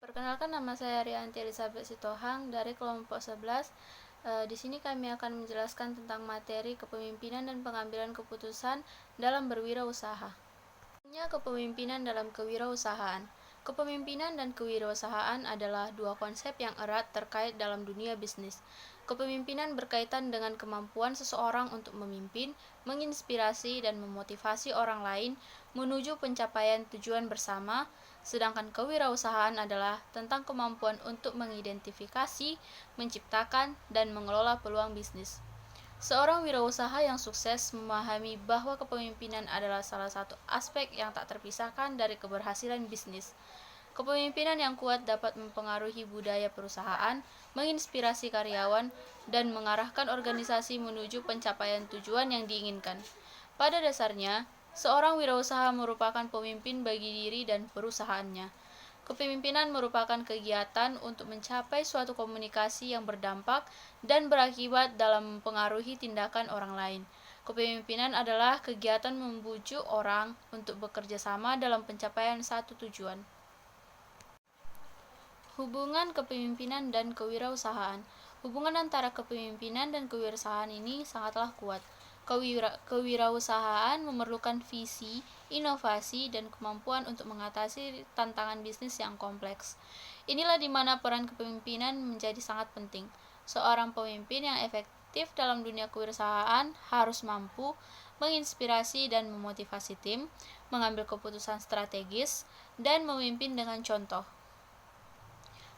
Perkenalkan, nama saya Rianti Elizabeth Sitohang dari kelompok 11. Di sini kami akan menjelaskan tentang materi kepemimpinan dan pengambilan keputusan dalam berwirausaha. Kepemimpinan dalam kewirausahaan. Kepemimpinan dan kewirausahaan adalah dua konsep yang erat terkait dalam dunia bisnis. Kepemimpinan berkaitan dengan kemampuan seseorang untuk memimpin, menginspirasi, dan memotivasi orang lain menuju pencapaian tujuan bersama, sedangkan kewirausahaan adalah tentang kemampuan untuk mengidentifikasi, menciptakan, dan mengelola peluang bisnis. Seorang wirausaha yang sukses memahami bahwa kepemimpinan adalah salah satu aspek yang tak terpisahkan dari keberhasilan bisnis. Kepemimpinan yang kuat dapat mempengaruhi budaya perusahaan, menginspirasi karyawan, dan mengarahkan organisasi menuju pencapaian tujuan yang diinginkan. Pada dasarnya, seorang wirausaha merupakan pemimpin bagi diri dan perusahaannya. Kepemimpinan merupakan kegiatan untuk mencapai suatu komunikasi yang berdampak dan berakibat dalam mempengaruhi tindakan orang lain. Kepemimpinan adalah kegiatan membujuk orang untuk bekerja sama dalam pencapaian satu tujuan. Hubungan kepemimpinan dan kewirausahaan. Hubungan antara kepemimpinan dan kewirausahaan ini sangatlah kuat. Kewirausahaan memerlukan visi, inovasi, dan kemampuan untuk mengatasi tantangan bisnis yang kompleks. Inilah di mana peran kepemimpinan menjadi sangat penting. Seorang pemimpin yang efektif dalam dunia kewirausahaan harus mampu menginspirasi dan memotivasi tim, mengambil keputusan strategis, dan memimpin dengan contoh.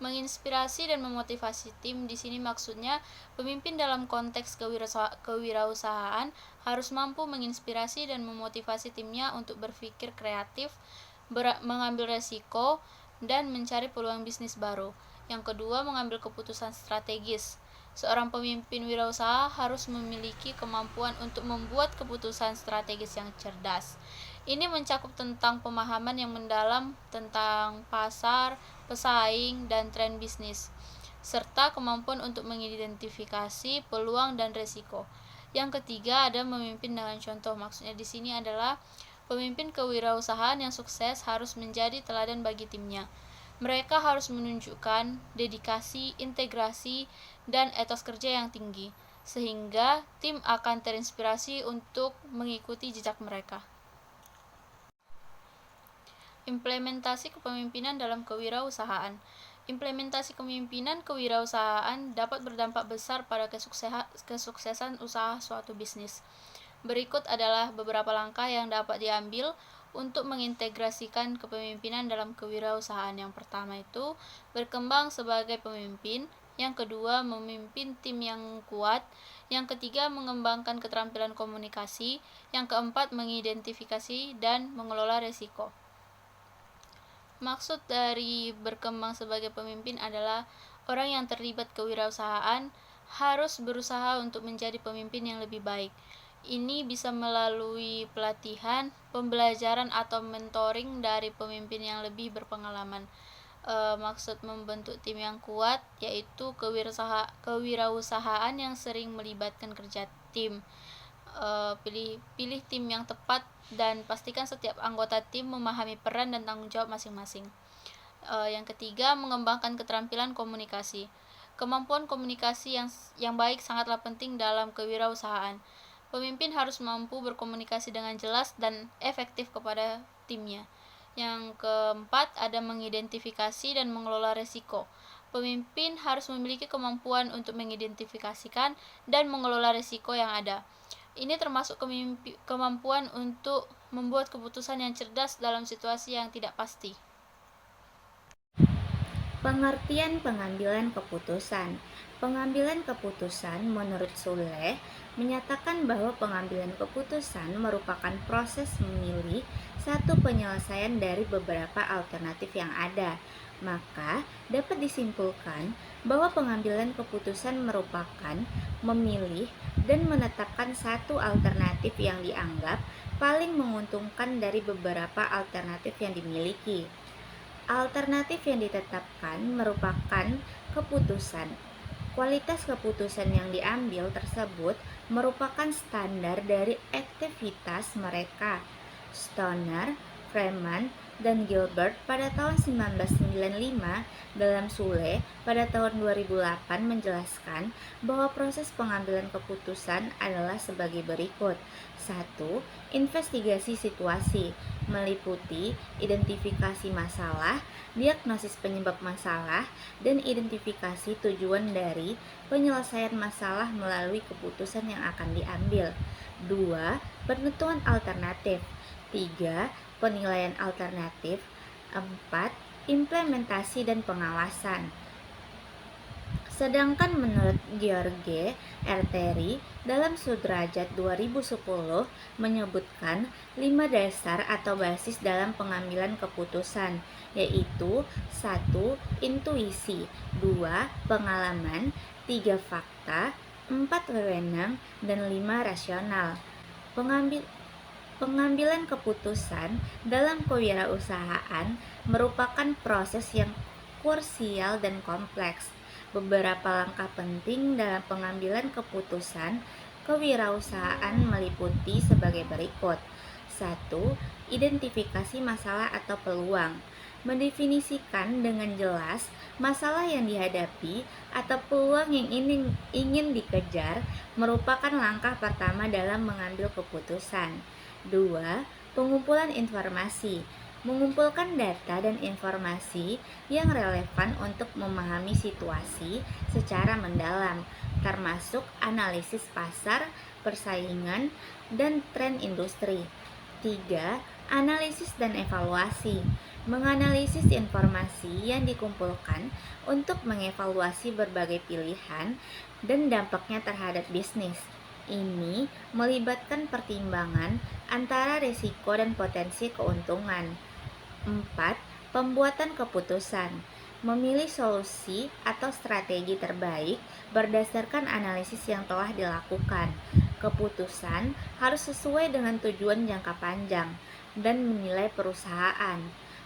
Menginspirasi dan memotivasi tim di sini maksudnya pemimpin dalam konteks kewirausahaan harus mampu menginspirasi dan memotivasi timnya untuk berpikir kreatif, mengambil resiko, dan mencari peluang bisnis baru. Yang kedua, mengambil keputusan strategis. Seorang pemimpin wirausaha harus memiliki kemampuan untuk membuat keputusan strategis yang cerdas. Ini mencakup tentang pemahaman yang mendalam tentang pasar, pesaing, dan tren bisnis, serta kemampuan untuk mengidentifikasi peluang dan resiko. Yang ketiga, ada memimpin dengan contoh. Maksudnya di sini adalah pemimpin kewirausahaan yang sukses harus menjadi teladan bagi timnya. Mereka harus menunjukkan dedikasi, integrasi, dan etos kerja yang tinggi, sehingga tim akan terinspirasi untuk mengikuti jejak mereka. Implementasi kepemimpinan dalam kewirausahaan. Implementasi kepemimpinan kewirausahaan dapat berdampak besar pada kesuksesan usaha suatu bisnis. Berikut adalah beberapa langkah yang dapat diambil untuk mengintegrasikan kepemimpinan dalam kewirausahaan. Yang pertama itu berkembang sebagai pemimpin, yang kedua memimpin tim yang kuat, yang ketiga mengembangkan keterampilan komunikasi, yang keempat mengidentifikasi dan mengelola risiko. Maksud dari berkembang sebagai pemimpin adalah orang yang terlibat kewirausahaan harus berusaha untuk menjadi pemimpin yang lebih baik. Ini bisa melalui pelatihan, pembelajaran, atau mentoring dari pemimpin yang lebih berpengalaman. Maksud membentuk tim yang kuat yaitu kewirausahaan yang sering melibatkan kerja tim. Pilih tim yang tepat dan pastikan setiap anggota tim memahami peran dan tanggung jawab masing-masing. Yang ketiga, mengembangkan keterampilan komunikasi. Kemampuan komunikasi yang baik sangatlah penting dalam kewirausahaan. Pemimpin harus mampu berkomunikasi dengan jelas dan efektif kepada timnya. Yang keempat, ada mengidentifikasi dan mengelola risiko. Pemimpin harus memiliki kemampuan untuk mengidentifikasikan dan mengelola risiko yang ada. Ini termasuk kemampuan untuk membuat keputusan yang cerdas dalam situasi yang tidak pasti. Pengertian pengambilan keputusan. Pengambilan keputusan menurut Sule menyatakan bahwa pengambilan keputusan merupakan proses memilih satu penyelesaian dari beberapa alternatif yang ada. Maka dapat disimpulkan bahwa pengambilan keputusan merupakan memilih dan menetapkan satu alternatif yang dianggap paling menguntungkan dari beberapa alternatif yang dimiliki. Alternatif yang ditetapkan merupakan keputusan. Kualitas keputusan yang diambil tersebut merupakan standar dari aktivitas mereka. Stoner, Freeman, dan Gilbert pada tahun 1995 dalam Sule pada tahun 2008 menjelaskan bahwa proses pengambilan keputusan adalah sebagai berikut. 1. Investigasi situasi meliputi identifikasi masalah, diagnosis penyebab masalah, dan identifikasi tujuan dari penyelesaian masalah melalui keputusan yang akan diambil. 2. Penentuan alternatif. 3. Penilaian alternatif. 4. Implementasi dan pengawasan. Sedangkan menurut George Erteri dalam Sudrajat 2010 menyebutkan 5 dasar atau basis dalam pengambilan keputusan, yaitu 1. Intuisi, 2. Pengalaman, 3. Fakta, 4. Wewenang, dan 5. Rasional. Pengambilan keputusan dalam kewirausahaan merupakan proses yang krusial dan kompleks. Beberapa langkah penting dalam pengambilan keputusan kewirausahaan meliputi sebagai berikut. 1. Identifikasi masalah atau peluang. Mendefinisikan dengan jelas masalah yang dihadapi atau peluang yang ingin dikejar merupakan langkah pertama dalam mengambil keputusan. 2. Pengumpulan informasi. Mengumpulkan data dan informasi yang relevan untuk memahami situasi secara mendalam, termasuk analisis pasar, persaingan, dan tren industri. 3. Analisis dan evaluasi. Menganalisis informasi yang dikumpulkan untuk mengevaluasi berbagai pilihan dan dampaknya terhadap bisnis. Ini melibatkan pertimbangan antara risiko dan potensi keuntungan. 4. Pembuatan keputusan. Memilih solusi atau strategi terbaik berdasarkan analisis yang telah dilakukan. Keputusan harus sesuai dengan tujuan jangka panjang dan menilai perusahaan.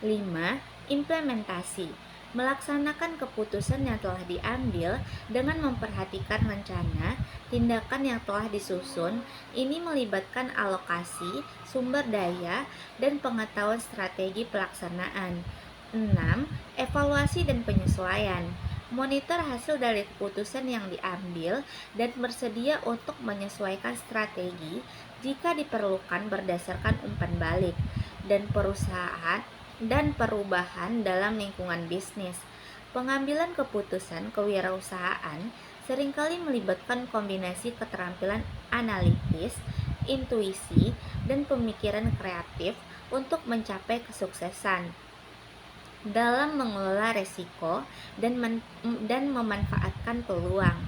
5. Implementasi. Melaksanakan keputusan yang telah diambil dengan memperhatikan rencana tindakan yang telah disusun. Ini melibatkan alokasi, sumber daya, dan pengetahuan strategi pelaksanaan. 6. Evaluasi dan penyesuaian. Monitor hasil dari keputusan yang diambil dan bersedia untuk menyesuaikan strategi jika diperlukan berdasarkan umpan balik dan perubahan dalam lingkungan bisnis. Pengambilan keputusan kewirausahaan seringkali melibatkan kombinasi keterampilan analitis, intuisi, dan pemikiran kreatif untuk mencapai kesuksesan dalam mengelola resiko dan memanfaatkan peluang.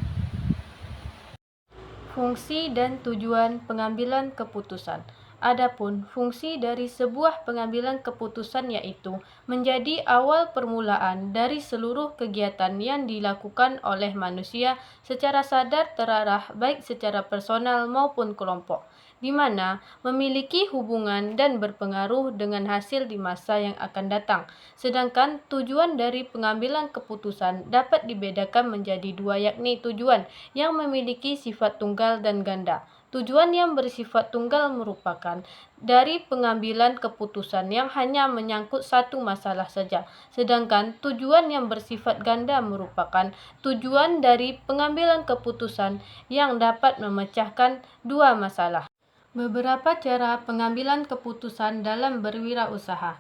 Fungsi dan tujuan pengambilan keputusan. Adapun fungsi dari sebuah pengambilan keputusan yaitu menjadi awal permulaan dari seluruh kegiatan yang dilakukan oleh manusia secara sadar terarah baik secara personal maupun kelompok, di mana memiliki hubungan dan berpengaruh dengan hasil di masa yang akan datang. Sedangkan tujuan dari pengambilan keputusan dapat dibedakan menjadi dua, yakni tujuan yang memiliki sifat tunggal dan ganda. Tujuan yang bersifat tunggal merupakan dari pengambilan keputusan yang hanya menyangkut satu masalah saja, sedangkan tujuan yang bersifat ganda merupakan tujuan dari pengambilan keputusan yang dapat memecahkan dua masalah. Beberapa cara pengambilan keputusan dalam berwirausaha.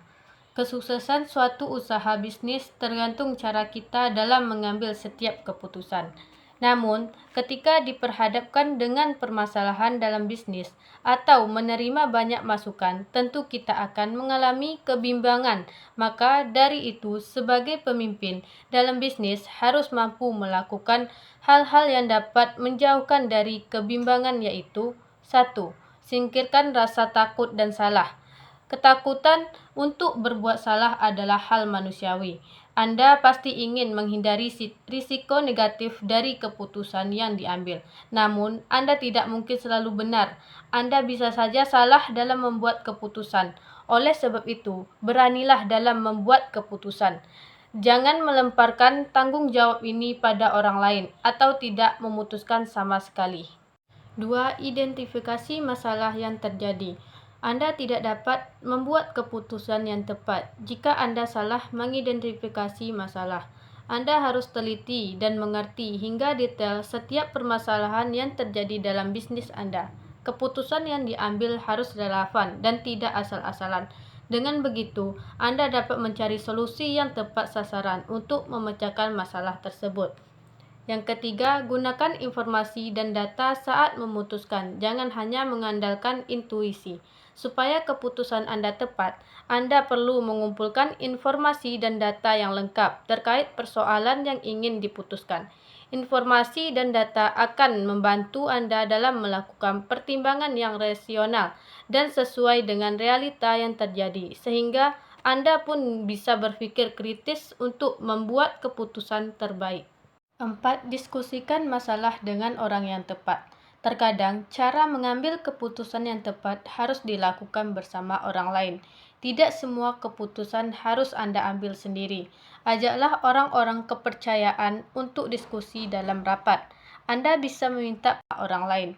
Kesuksesan suatu usaha bisnis tergantung cara kita dalam mengambil setiap keputusan. Namun, ketika diperhadapkan dengan permasalahan dalam bisnis atau menerima banyak masukan, tentu kita akan mengalami kebimbangan. Maka dari itu, sebagai pemimpin dalam bisnis harus mampu melakukan hal-hal yang dapat menjauhkan dari kebimbangan, yaitu 1. Singkirkan rasa takut dan salah. Ketakutan untuk berbuat salah adalah hal manusiawi. Anda pasti ingin menghindari risiko negatif dari keputusan yang diambil. Namun, Anda tidak mungkin selalu benar. Anda bisa saja salah dalam membuat keputusan. Oleh sebab itu, beranilah dalam membuat keputusan. Jangan melemparkan tanggung jawab ini pada orang lain atau tidak memutuskan sama sekali. 2. Identifikasi masalah yang terjadi. Anda tidak dapat membuat keputusan yang tepat jika Anda salah mengidentifikasi masalah. Anda harus teliti dan mengerti hingga detail setiap permasalahan yang terjadi dalam bisnis Anda. Keputusan yang diambil harus relevan dan tidak asal-asalan. Dengan begitu, Anda dapat mencari solusi yang tepat sasaran untuk memecahkan masalah tersebut. Yang ketiga, gunakan informasi dan data saat memutuskan. Jangan hanya mengandalkan intuisi. Supaya keputusan Anda tepat, Anda perlu mengumpulkan informasi dan data yang lengkap terkait persoalan yang ingin diputuskan. Informasi dan data akan membantu Anda dalam melakukan pertimbangan yang rasional dan sesuai dengan realita yang terjadi, sehingga Anda pun bisa berpikir kritis untuk membuat keputusan terbaik. 4. Diskusikan masalah dengan orang yang tepat. Terkadang, cara mengambil keputusan yang tepat harus dilakukan bersama orang lain. Tidak semua keputusan harus Anda ambil sendiri. Ajaklah orang-orang kepercayaan untuk diskusi dalam rapat. Anda bisa meminta orang lain.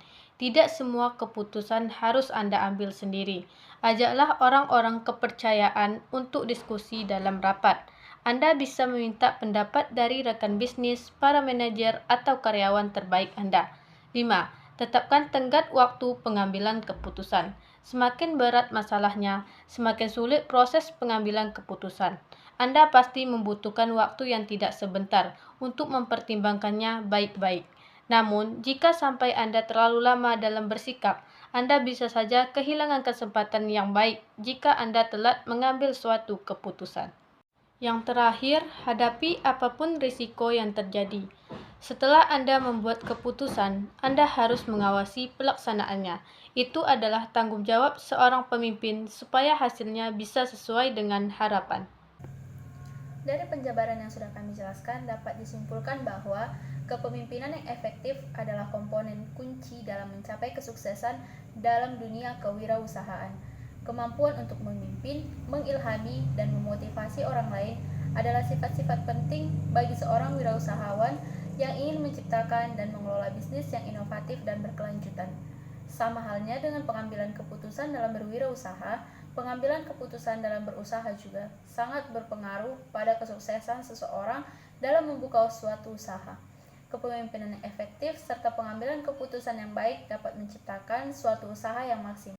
Tidak semua keputusan harus Anda ambil sendiri. Ajaklah orang-orang kepercayaan untuk diskusi dalam rapat. Anda bisa meminta pendapat dari rekan bisnis, para manajer, atau karyawan terbaik Anda. 5. Tetapkan tenggat waktu pengambilan keputusan. Semakin berat masalahnya, semakin sulit proses pengambilan keputusan. Anda pasti membutuhkan waktu yang tidak sebentar untuk mempertimbangkannya baik-baik. Namun, jika sampai Anda terlalu lama dalam bersikap, Anda bisa saja kehilangan kesempatan yang baik jika Anda telat mengambil suatu keputusan. Yang terakhir, hadapi apapun risiko yang terjadi. Setelah Anda membuat keputusan, Anda harus mengawasi pelaksanaannya. Itu adalah tanggung jawab seorang pemimpin supaya hasilnya bisa sesuai dengan harapan. Dari penjabaran yang sudah kami jelaskan, dapat disimpulkan bahwa kepemimpinan yang efektif adalah komponen kunci dalam mencapai kesuksesan dalam dunia kewirausahaan. Kemampuan untuk memimpin, mengilhami, dan memotivasi orang lain adalah sifat-sifat penting bagi seorang wirausahawan yang ingin menciptakan dan mengelola bisnis yang inovatif dan berkelanjutan. Sama halnya dengan pengambilan keputusan dalam berwirausaha, pengambilan keputusan dalam berusaha juga sangat berpengaruh pada kesuksesan seseorang dalam membuka suatu usaha. Kepemimpinan yang efektif serta pengambilan keputusan yang baik dapat menciptakan suatu usaha yang maksimal.